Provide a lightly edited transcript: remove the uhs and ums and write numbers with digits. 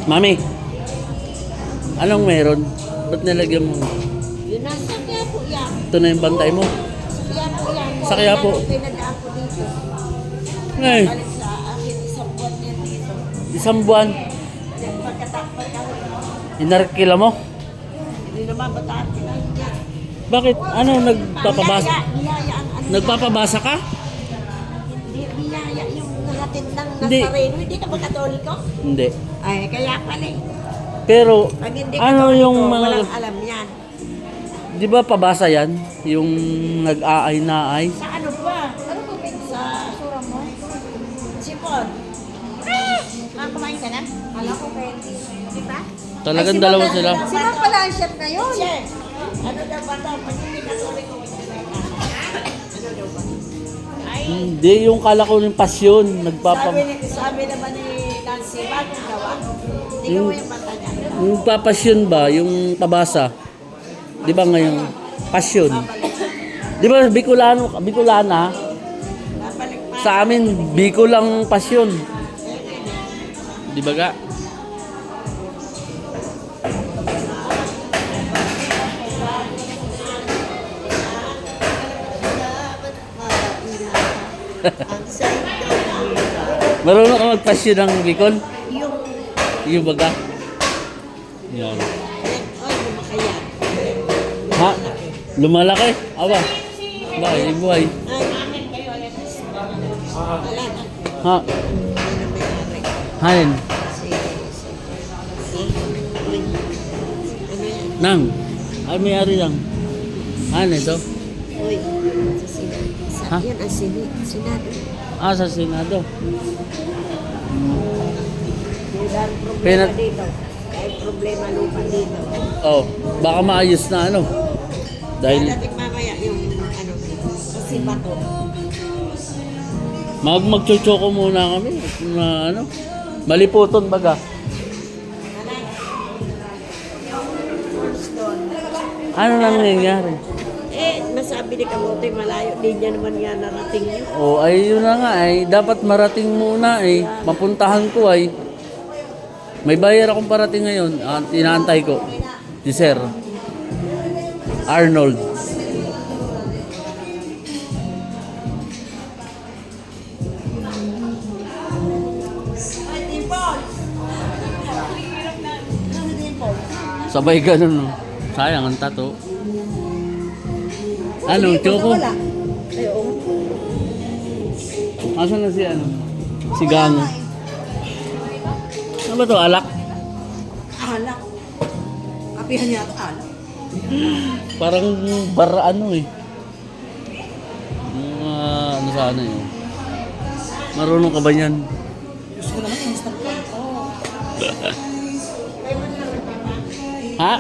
Mami, anong meron? Ba't nilagyan mo? Yun na, sakya po yan. Ito na yung bantay mo. Sakya po yan. Sakya po. Pinadaan ko dito. Ay, Balik sa akin, isang buwan yan dito. isang buwan. Pagkatakpan ka rin. Inarkila mo? Hindi naman bataan pinahin niya. Bakit? Ano, nagpapabasa? Biyaya ang ano. Nagpapabasa ka? Hindi, biyaya yung nahatid ng Hindi. Nazareno. Hindi ka ba katoliko? Hindi. Ay, kaya pala eh. Pero, Pag hindi ano katoliko, yung mga... walang alam yan. Di ba pabasa yan? Yung nag-aay na ay? Sa ano ba? Ano po, sa sura mo? Sipon. Kumain ka na? Kala ko pwede. Di ba? Talagang dalawa sila. Sino pala ang chef ngayon? Chef. Ano daw ba daw? Pag hindi katoliko, ano daw ba? Ay, Hindi, yung kala ko yung pasyon. sabi naman ni Nancy, bagong gawa. Hindi ko yung mata niya. Yung papasyon ba? Yung pabasa? Di ba ngayon? Pasyon. Di ba Bicolana? Babalik pa. Sa amin, Bicol lang pasyon. Di ba ga? Ang side Marunong ka magpasyon ng Bicol? yung Yung baga? Yan. ay, lumakaya. Ha? Lumalaki? Aba? Ba, yung buhay. Ay, wala na. Ha? Ano may-ari? Hanin? Uy. Ano yan? Nang? Ay, may-ari lang. Ano ito? Uy. Sa Senado. Ha? Yan ang Senado. Ah, sa Senado. Dahil problema Pinat- dito. Dahil problema lupa dito. Oh, baka maayos na ano. Dahil Dahil mamaya yung ano, kasi bato. magchuchoko muna kami. Na ano? Maliputon baga. Ano nang nangyayari? Eh, nasabi ni Kamote malayo, di niya naman nga narating yun. Oh, ay yun na nga ay dapat marating muna eh. Mapuntahan ko ay. May bayar akong parating ngayon. Inaantay ko. Si Sir Arnold. Sabay ganun. No? Sayang ang tato. Ano, Choco? Ay, oo. Asan na si ano? Si Gango. Ano ba to? Alak? Alak. Kapihan niya ako alak. Parang bara ano eh. Yung, ano sana yun. Marunong ka ba niyan? Gusto ko naman instant ko. Ha?